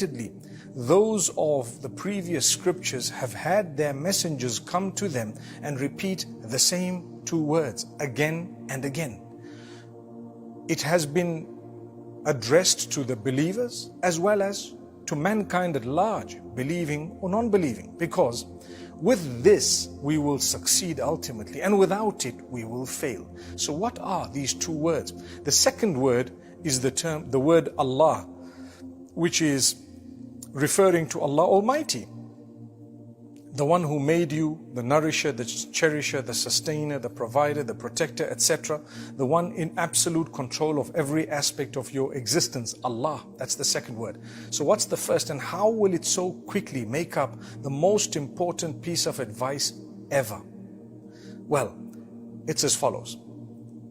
Repeatedly, those of the previous scriptures have had their messengers come to them and repeat the same two words again and again. It has been addressed to the believers as well as to mankind at large, believing or non-believing, because with this we will succeed ultimately, and without it we will fail. So what are these two words? The second word is the word Allah, which is referring to Allah Almighty, the one who made you, the nourisher, the cherisher, the sustainer, the provider, the protector, etc. The one in absolute control of every aspect of your existence, Allah. That's the second word. So what's the first, and how will it so quickly make up the most important piece of advice ever? Well, it's as follows.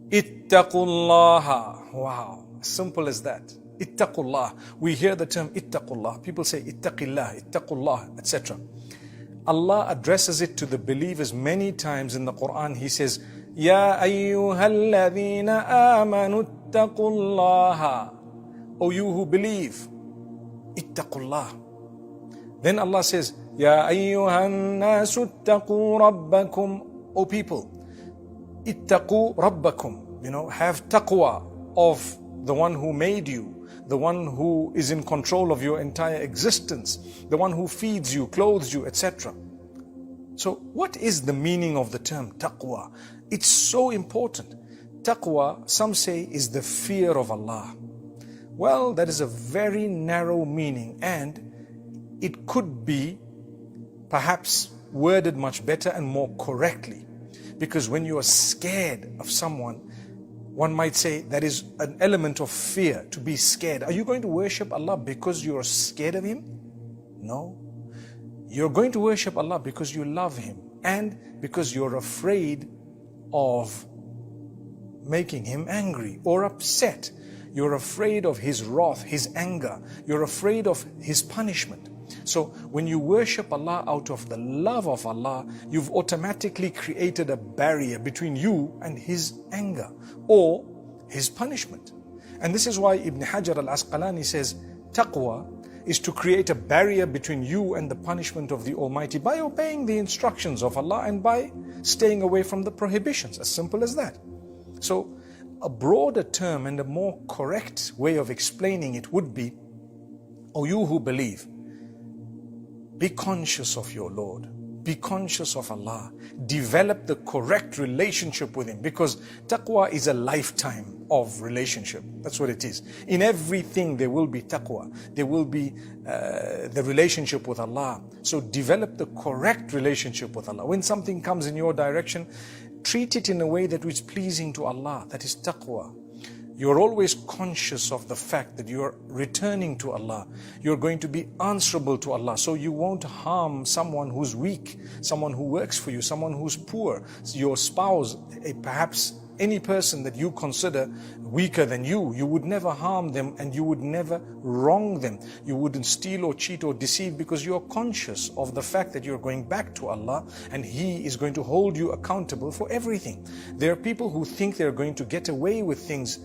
Ittaqullaha. Wow, simple as that. Ittaqullah. We hear the term ittaqullah. People say ittaqillah, ittaqullah, etc. Allah addresses it to the believers many times in the Quran. He says, Ya ayyuhalladhina amanu ittaqullaha. O you who believe, ittaqullah. Then Allah says, Ya ayyuhan nasu ittaqu rabbakum. O people, ittaqu rabbakum. Have taqwa of the one who made you, the one who is in control of your entire existence, the one who feeds you, clothes you, etc. So what is the meaning of the term taqwa? It's so important. Taqwa, some say, is the fear of Allah. Well, that is a very narrow meaning, and it could be perhaps worded much better and more correctly. Because when you are scared of someone, one might say that is an element of fear, to be scared. Are you going to worship Allah because you are scared of Him? No. You're going to worship Allah because you love Him and because you're afraid of making Him angry or upset. You're afraid of His wrath, His anger. You're afraid of His punishment. So when you worship Allah out of the love of Allah, you've automatically created a barrier between you and His anger or His punishment. And this is why Ibn Hajar al-Asqalani says, taqwa is to create a barrier between you and the punishment of the Almighty by obeying the instructions of Allah and by staying away from the prohibitions. As simple as that. So a broader term and a more correct way of explaining it would be, O you who believe, be conscious of your Lord. Be conscious of Allah. Develop the correct relationship with Him, because taqwa is a lifetime of relationship. That's what it is. In everything there will be taqwa. There will be the relationship with Allah. So develop the correct relationship with Allah. When something comes in your direction, treat it in a way that is pleasing to Allah. That is taqwa. You're always conscious of the fact that you're returning to Allah. You're going to be answerable to Allah. So you won't harm someone who's weak, someone who works for you, someone who's poor, your spouse, perhaps any person that you consider weaker than you. You would never harm them and you would never wrong them. You wouldn't steal or cheat or deceive, because you're conscious of the fact that you're going back to Allah and He is going to hold you accountable for everything. There are people who think they're going to get away with things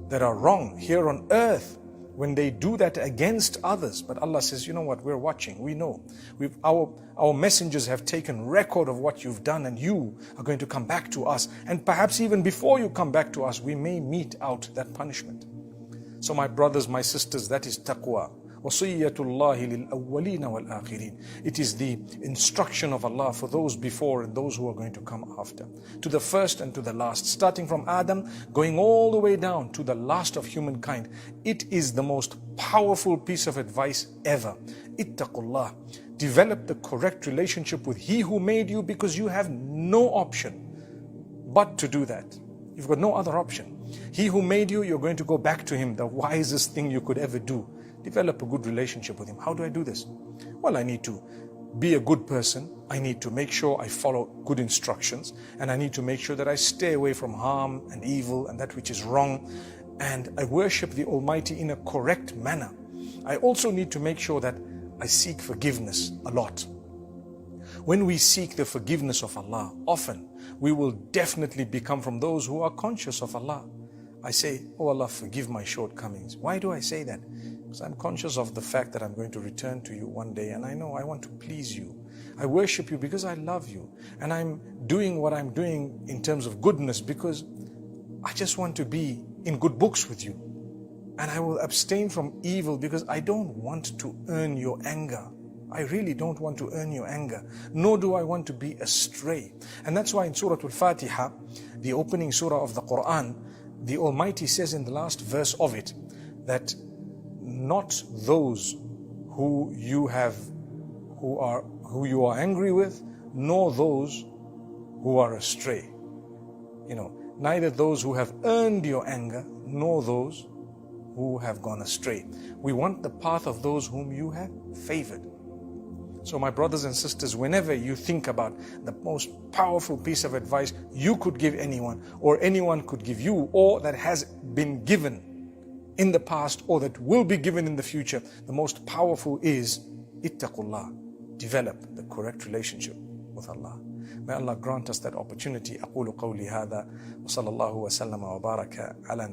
that are wrong here on earth when they do that against others. But Allah says, you know what, we're watching, we know. Our messengers have taken record of what you've done, and you are going to come back to us. And perhaps even before you come back to us, we may mete out that punishment. So my brothers, my sisters, that is taqwa. وَصِيَّةُ اللَّهِ لِلْأَوَّلِينَ وَالْآخِرِينَ. It is the instruction of Allah for those before and those who are going to come after. To the first and to the last. Starting from Adam, going all the way down to the last of humankind. It is the most powerful piece of advice ever. Ittaqullah. Develop the correct relationship with He who made you, because you have no option but to do that. You've got no other option. He who made you, you're going to go back to Him, the wisest thing you could ever do. Develop a good relationship with Him. How do I do this? Well, I need to be a good person. I need to make sure I follow good instructions, and I need to make sure that I stay away from harm and evil and that which is wrong, and I worship the Almighty in a correct manner. I also need to make sure that I seek forgiveness a lot. When we seek the forgiveness of Allah, often we will definitely become from those who are conscious of Allah. I say, oh Allah, forgive my shortcomings. Why do I say that? Because I'm conscious of the fact that I'm going to return to you one day, and I know I want to please you. I worship you because I love you. And I'm doing what I'm doing in terms of goodness because I just want to be in good books with you. And I will abstain from evil because I don't want to earn your anger. I really don't want to earn your anger, nor do I want to be astray. And that's why in Surah Al-Fatiha, the opening surah of the Quran, the Almighty says in the last verse of it, that not those who you are angry with, nor those who are astray. Neither those who have earned your anger, nor those who have gone astray. We want the path of those whom you have favored. So my brothers and sisters, whenever you think about the most powerful piece of advice you could give anyone, or anyone could give you, or that has been given in the past, or that will be given in the future, the most powerful is ittaqullah. Develop the correct relationship with Allah. May Allah grant us that opportunity. أقول قولي هذا وصلى الله وسلم وبارك على